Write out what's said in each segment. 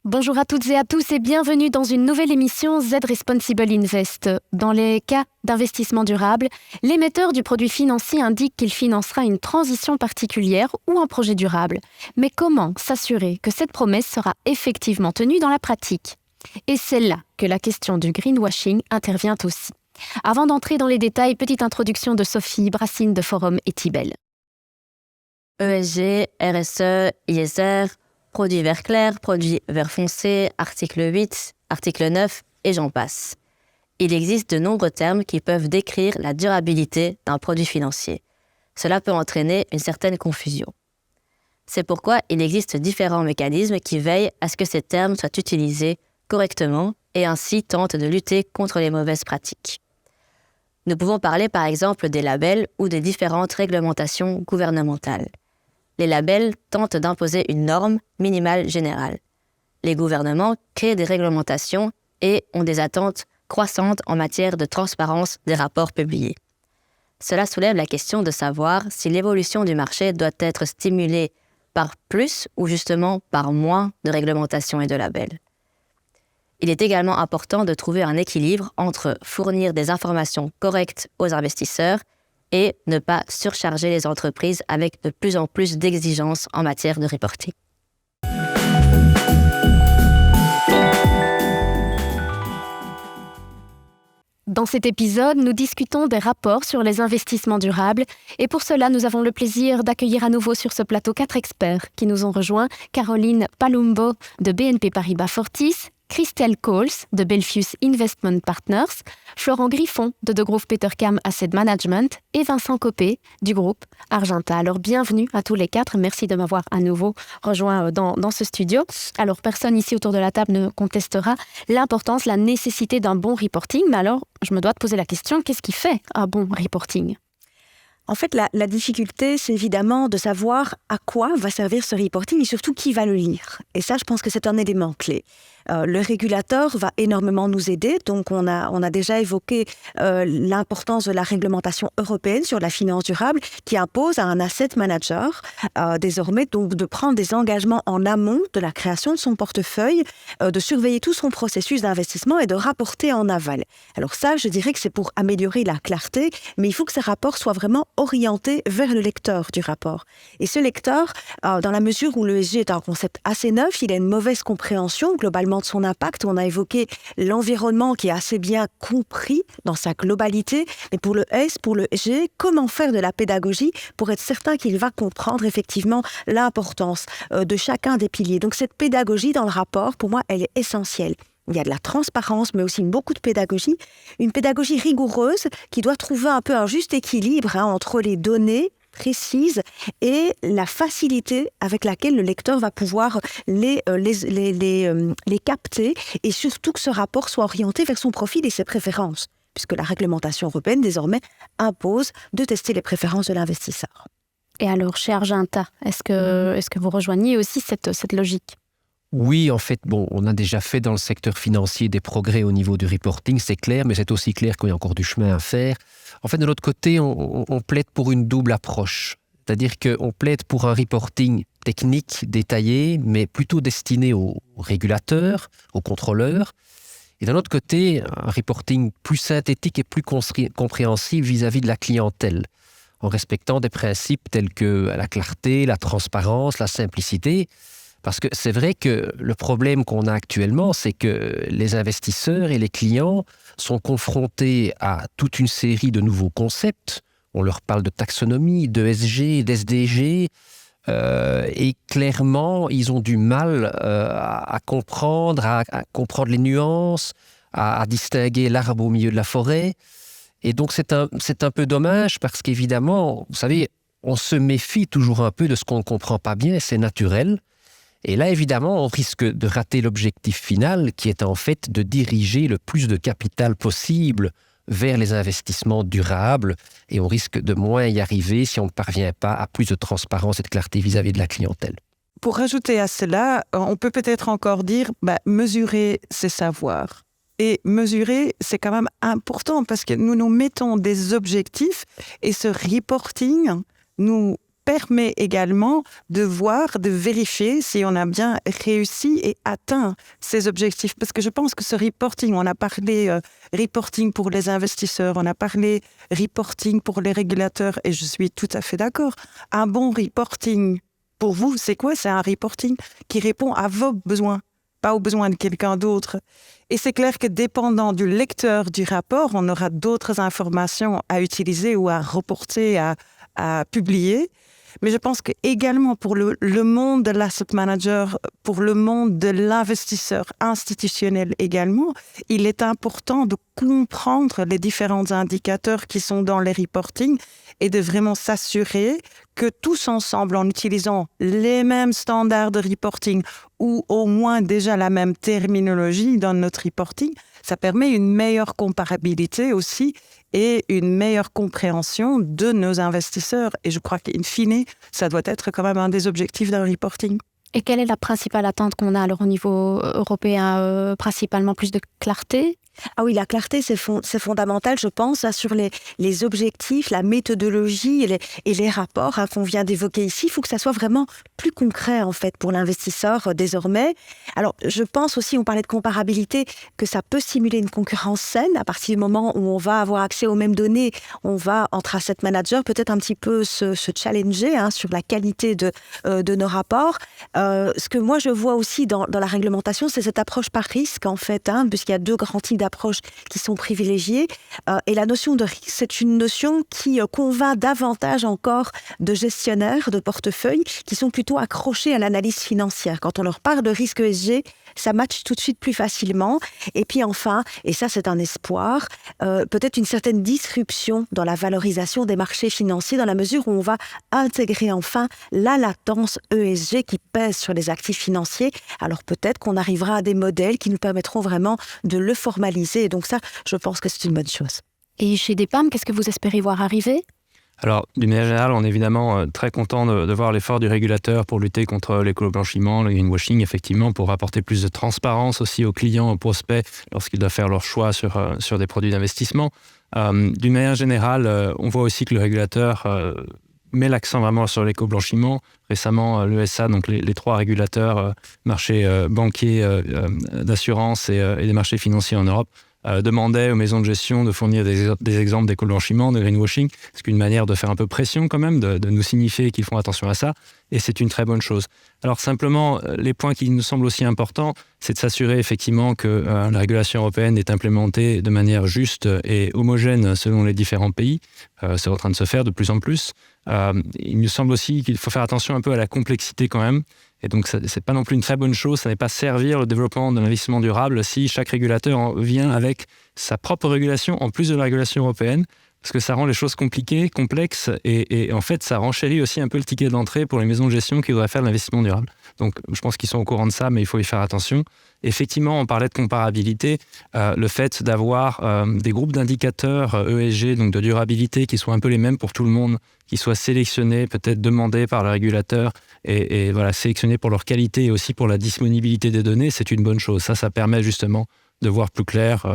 Bonjour à toutes et à tous et bienvenue dans une nouvelle émission Z Responsible Invest. Dans les cas d'investissement durable, l'émetteur du produit financier indique qu'il financera une transition particulière ou un projet durable. Mais comment s'assurer que cette promesse sera effectivement tenue dans la pratique ? Et c'est là que la question du greenwashing intervient aussi. Avant d'entrer dans les détails, petite introduction de Sophie Brassine de Forum et Tibel. ESG, RSE, ISR, produits vert clair, produits vert foncé, article 8, article 9 et j'en passe. Il existe de nombreux termes qui peuvent décrire la durabilité d'un produit financier. Cela peut entraîner une certaine confusion. C'est pourquoi il existe différents mécanismes qui veillent à ce que ces termes soient utilisés correctement et ainsi tentent de lutter contre les mauvaises pratiques. Nous pouvons parler par exemple des labels ou des différentes réglementations gouvernementales. Les labels tentent d'imposer une norme minimale générale. Les gouvernements créent des réglementations et ont des attentes croissantes en matière de transparence des rapports publiés. Cela soulève la question de savoir si l'évolution du marché doit être stimulée par plus ou justement par moins de réglementation et de labels. Il est également important de trouver un équilibre entre fournir des informations correctes aux investisseurs et ne pas surcharger les entreprises avec de plus en plus d'exigences en matière de reporting. Dans cet épisode, nous discutons des rapports sur les investissements durables et pour cela, nous avons le plaisir d'accueillir à nouveau sur ce plateau 4 experts qui nous ont rejoints. Caroline Palumbo de BNP Paribas Fortis, Christelle Coles de Belfius Investment Partners, Florent Griffon de Degroof Petercam Asset Management et Vincent Copé du groupe Argenta. Alors bienvenue à tous les quatre, merci de m'avoir à nouveau rejoint dans ce studio. Alors personne ici autour de la table ne contestera l'importance, la nécessité d'un bon reporting, mais alors je me dois te poser la question, qu'est-ce qui fait un bon reporting ? En fait, la difficulté, c'est évidemment de savoir à quoi va servir ce reporting et surtout qui va le lire. Et ça, je pense que c'est un élément clé. Le régulateur va énormément nous aider. Donc, on a déjà évoqué l'importance de la réglementation européenne sur la finance durable qui impose à un asset manager désormais donc, de prendre des engagements en amont de la création de son portefeuille, de surveiller tout son processus d'investissement et de rapporter en aval. Alors ça, je dirais que c'est pour améliorer la clarté, mais il faut que ces rapports soient vraiment orientés vers le lecteur du rapport. Et ce lecteur, dans la mesure où l'ESG est un concept assez neuf, il a une mauvaise compréhension globalement de son impact. On a évoqué l'environnement qui est assez bien compris dans sa globalité, mais pour le S, pour le G, comment faire de la pédagogie pour être certain qu'il va comprendre effectivement l'importance de chacun des piliers. Donc cette pédagogie dans le rapport, pour moi, elle est essentielle. Il y a de la transparence, mais aussi beaucoup de pédagogie. Une pédagogie rigoureuse qui doit trouver un peu un juste équilibre entre les données précises et la facilité avec laquelle le lecteur va pouvoir les capter et surtout que ce rapport soit orienté vers son profil et ses préférences, puisque la réglementation européenne désormais impose de tester les préférences de l'investisseur. Et alors, chez Argenta, est-ce que vous rejoignez aussi cette logique ? Oui, en fait, on a déjà fait dans le secteur financier des progrès au niveau du reporting, c'est clair, mais c'est aussi clair qu'il y a encore du chemin à faire. En fait, de l'autre côté, on plaide pour une double approche. C'est-à-dire qu'on plaide pour un reporting technique, détaillé, mais plutôt destiné aux régulateurs, aux contrôleurs. Et d'un autre côté, un reporting plus synthétique et plus compréhensible vis-à-vis de la clientèle, en respectant des principes tels que la clarté, la transparence, la simplicité. Parce que c'est vrai que le problème qu'on a actuellement, c'est que les investisseurs et les clients sont confrontés à toute une série de nouveaux concepts. On leur parle de taxonomie, d'ESG, d'SDG, et clairement, ils ont du mal à comprendre, à comprendre les nuances, à distinguer l'arbre au milieu de la forêt. Et donc, c'est un peu dommage parce qu'évidemment, vous savez, on se méfie toujours un peu de ce qu'on ne comprend pas bien, c'est naturel. Et là, évidemment, on risque de rater l'objectif final qui est en fait de diriger le plus de capital possible vers les investissements durables et on risque de moins y arriver si on ne parvient pas à plus de transparence et de clarté vis-à-vis de la clientèle. Pour rajouter à cela, on peut peut-être encore dire mesurer, c'est savoir. Et mesurer, c'est quand même important parce que nous mettons des objectifs et ce reporting nous permet également de voir, de vérifier si on a bien réussi et atteint ces objectifs. Parce que je pense que ce reporting, on a parlé reporting pour les investisseurs, on a parlé reporting pour les régulateurs et je suis tout à fait d'accord. Un bon reporting, pour vous, c'est quoi? C'est un reporting qui répond à vos besoins, pas aux besoins de quelqu'un d'autre. Et c'est clair que dépendant du lecteur du rapport, on aura d'autres informations à utiliser ou à reporter, à publier. Mais je pense qu'également pour le monde de l'asset manager, pour le monde de l'investisseur institutionnel également, il est important de comprendre les différents indicateurs qui sont dans les reporting et de vraiment s'assurer que tous ensemble, en utilisant les mêmes standards de reporting ou au moins déjà la même terminologie dans notre reporting, ça permet une meilleure comparabilité aussi et une meilleure compréhension de nos investisseurs. Et je crois qu'in fine, ça doit être quand même un des objectifs d'un reporting. Et quelle est la principale attente qu'on a alors au niveau européen? Principalement plus de clarté? Ah oui, la clarté, c'est fondamental, je pense, sur les objectifs, la méthodologie et les rapports qu'on vient d'évoquer ici. Il faut que ça soit vraiment plus concret, en fait, pour l'investisseur désormais. Alors, je pense aussi, on parlait de comparabilité, que ça peut stimuler une concurrence saine à partir du moment où on va avoir accès aux mêmes données. On va, entre asset managers, peut-être un petit peu se challenger sur la qualité de nos rapports. Ce que moi, je vois aussi dans la réglementation, c'est cette approche par risque, en fait, puisqu'il y a 2 grands types d'approches qui sont privilégiées. Et la notion de risque, c'est une notion qui convainc davantage encore de gestionnaires de portefeuille qui sont plutôt accrochés à l'analyse financière. Quand on leur parle de risque ESG, ça matche tout de suite plus facilement. Et puis enfin, et ça c'est un espoir, peut-être une certaine disruption dans la valorisation des marchés financiers dans la mesure où on va intégrer enfin la latence ESG qui pèse sur les actifs financiers. Alors peut-être qu'on arrivera à des modèles qui nous permettront vraiment de le formaliser. Et donc ça, je pense que c'est une bonne chose. Et chez DEPAM, qu'est-ce que vous espérez voir arriver ? Alors, d'une manière générale, on est évidemment très content de voir l'effort du régulateur pour lutter contre l'écolo-blanchiment, le greenwashing, effectivement, pour apporter plus de transparence aussi aux clients, aux prospects, lorsqu'ils doivent faire leur choix sur des produits d'investissement. D'une manière générale, on voit aussi que le régulateur met l'accent vraiment sur l'éco-blanchiment. Récemment, l'ESA, donc les 3 régulateurs, marchés banquiers, d'assurance et des marchés financiers en Europe, demandait aux maisons de gestion de fournir des exemples d'éco-blanchiment, de greenwashing. C'est une manière de faire un peu pression quand même, de nous signifier qu'ils font attention à ça. Et c'est une très bonne chose. Alors simplement, les points qui nous semblent aussi importants, c'est de s'assurer effectivement que la régulation européenne est implémentée de manière juste et homogène selon les différents pays. C'est en train de se faire de plus en plus. Il nous semble aussi qu'il faut faire attention un peu à la complexité quand même. Et donc, ce n'est pas non plus une très bonne chose, ça n'est pas servir le développement de l'investissement durable si chaque régulateur vient avec sa propre régulation en plus de la régulation européenne, parce que ça rend les choses compliquées, complexes, et en fait, ça renchérit aussi un peu le ticket d'entrée pour les maisons de gestion qui voudraient faire de l'investissement durable. Donc, je pense qu'ils sont au courant de ça, mais il faut y faire attention. Effectivement, on parlait de comparabilité, le fait d'avoir des groupes d'indicateurs ESG, donc de durabilité, qui soient un peu les mêmes pour tout le monde, qui soient sélectionnés, peut-être demandés par le régulateur, et voilà, sélectionnés pour leur qualité et aussi pour la disponibilité des données, c'est une bonne chose. Ça permet justement de voir plus clair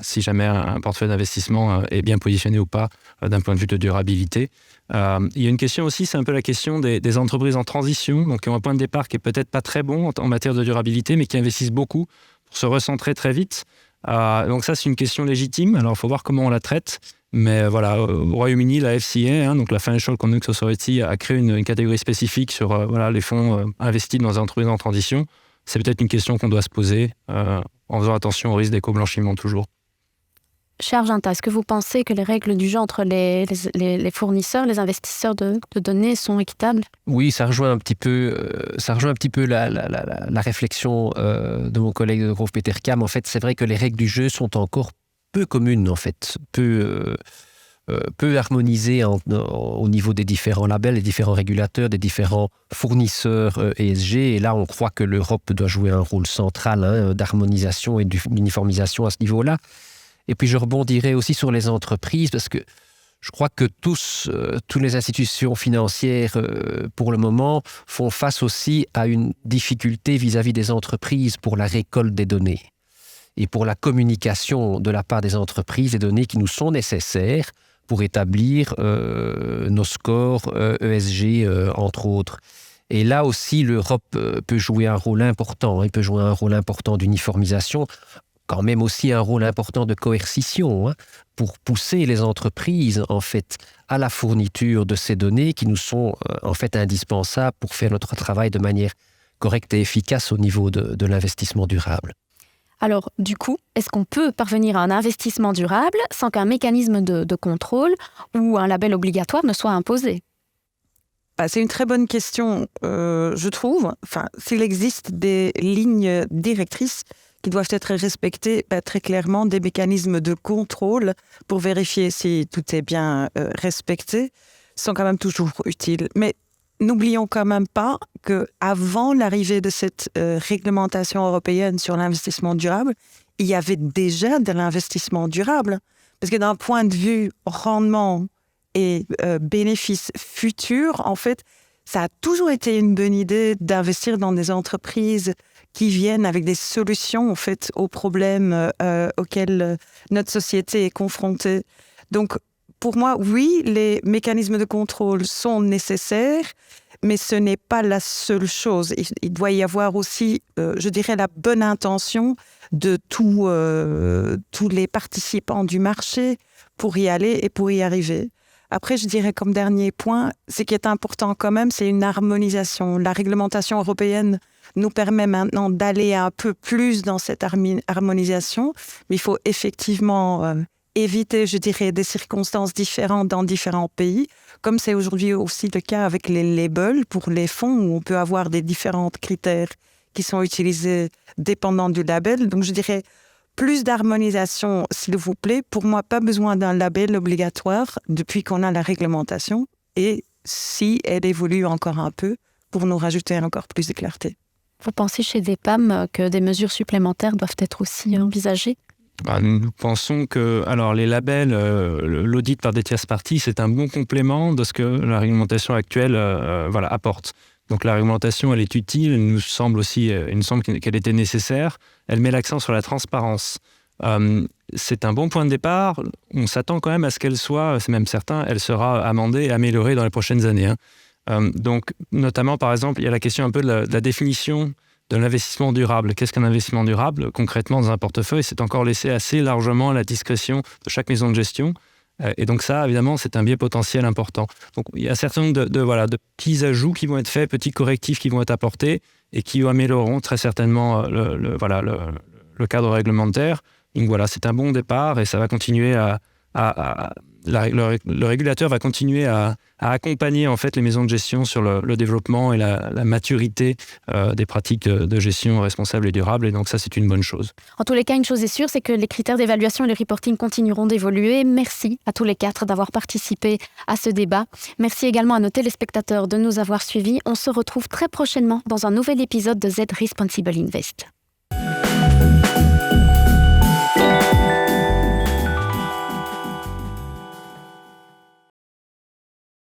si jamais un portefeuille d'investissement est bien positionné ou pas d'un point de vue de durabilité. Il y a une question aussi, c'est un peu la question des entreprises en transition, donc qui ont un point de départ qui est peut-être pas très bon en matière de durabilité, mais qui investissent beaucoup pour se recentrer très vite. Donc ça, c'est une question légitime. Alors, il faut voir comment on la traite. Mais voilà, au Royaume-Uni, la FCA, donc la Financial Conduct Authority, a créé une catégorie spécifique sur les fonds investis dans des entreprises en transition. C'est peut-être une question qu'on doit se poser en faisant attention au risque d'éco-blanchiment toujours. Cher Argenta, est-ce que vous pensez que les règles du jeu entre les fournisseurs, les investisseurs de données sont équitables ? Oui, ça rejoint un petit peu la réflexion de mon collègue de Degroof Petercam. En fait, c'est vrai que les règles du jeu sont encore peu communes, en fait, peu harmonisées au niveau des différents labels, des différents régulateurs, des différents fournisseurs ESG. Et là, on croit que l'Europe doit jouer un rôle central d'harmonisation et d'uniformisation à ce niveau-là. Et puis je rebondirai aussi sur les entreprises parce que je crois que toutes les institutions financières, pour le moment, font face aussi à une difficulté vis-à-vis des entreprises pour la récolte des données et pour la communication de la part des entreprises des données qui nous sont nécessaires pour établir nos scores ESG, entre autres. Et là aussi, l'Europe peut jouer un rôle important. Il peut jouer un rôle important d'uniformisation, quand même aussi un rôle important de coercition, pour pousser les entreprises en fait à la fourniture de ces données qui nous sont en fait indispensables pour faire notre travail de manière correcte et efficace au niveau de l'investissement durable. Alors, du coup, est-ce qu'on peut parvenir à un investissement durable sans qu'un mécanisme de contrôle ou un label obligatoire ne soit imposé ? C'est une très bonne question, je trouve. S'il existe des lignes directrices qui doivent être respectées, très clairement, des mécanismes de contrôle pour vérifier si tout est bien respecté sont quand même toujours utiles. Mais n'oublions quand même pas qu'avant l'arrivée de cette réglementation européenne sur l'investissement durable, il y avait déjà de l'investissement durable. Parce que d'un point de vue rendement et bénéfices futurs, en fait, ça a toujours été une bonne idée d'investir dans des entreprises qui viennent avec des solutions en fait, aux problèmes auxquels notre société est confrontée. Donc, pour moi, oui, les mécanismes de contrôle sont nécessaires, mais ce n'est pas la seule chose. Il doit y avoir aussi, je dirais, la bonne intention de tous les participants du marché pour y aller et pour y arriver. Après, je dirais comme dernier point, ce qui est important quand même, c'est une harmonisation. La réglementation européenne nous permet maintenant d'aller un peu plus dans cette harmonisation, mais il faut effectivement éviter, je dirais, des circonstances différentes dans différents pays, comme c'est aujourd'hui aussi le cas avec les labels pour les fonds, où on peut avoir des différents critères qui sont utilisés dépendant du label. Donc, je dirais plus d'harmonisation, s'il vous plaît. Pour moi, pas besoin d'un label obligatoire depuis qu'on a la réglementation, et si elle évolue encore un peu, pour nous rajouter encore plus de clarté. Vous pensez chez DEPAM que des mesures supplémentaires doivent être aussi envisagées ? Nous pensons que les labels, l'audit par des tierces parties, c'est un bon complément de ce que la réglementation actuelle apporte. Donc la réglementation, elle est utile, il nous semble qu'elle était nécessaire. Elle met l'accent sur la transparence. C'est un bon point de départ. On s'attend quand même à ce qu'elle soit, c'est même certain, elle sera amendée et améliorée dans les prochaines années. Donc, notamment, par exemple, il y a la question un peu de la définition de l'investissement durable. Qu'est-ce qu'un investissement durable ? Concrètement, dans un portefeuille, c'est encore laissé assez largement à la discrétion de chaque maison de gestion. Et donc ça, évidemment, c'est un biais potentiel important. Donc il y a un certain nombre de petits ajouts qui vont être faits, petits correctifs qui vont être apportés et qui amélioreront très certainement le cadre réglementaire. Donc voilà, c'est un bon départ et ça va continuer le régulateur va continuer à accompagner en fait les maisons de gestion sur le développement et la maturité des pratiques de gestion responsable et durable. Et donc ça, c'est une bonne chose. En tous les cas, une chose est sûre, c'est que les critères d'évaluation et le reporting continueront d'évoluer. Merci à tous les 4 d'avoir participé à ce débat. Merci également à nos téléspectateurs de nous avoir suivis. On se retrouve très prochainement dans un nouvel épisode de Z Responsible Invest.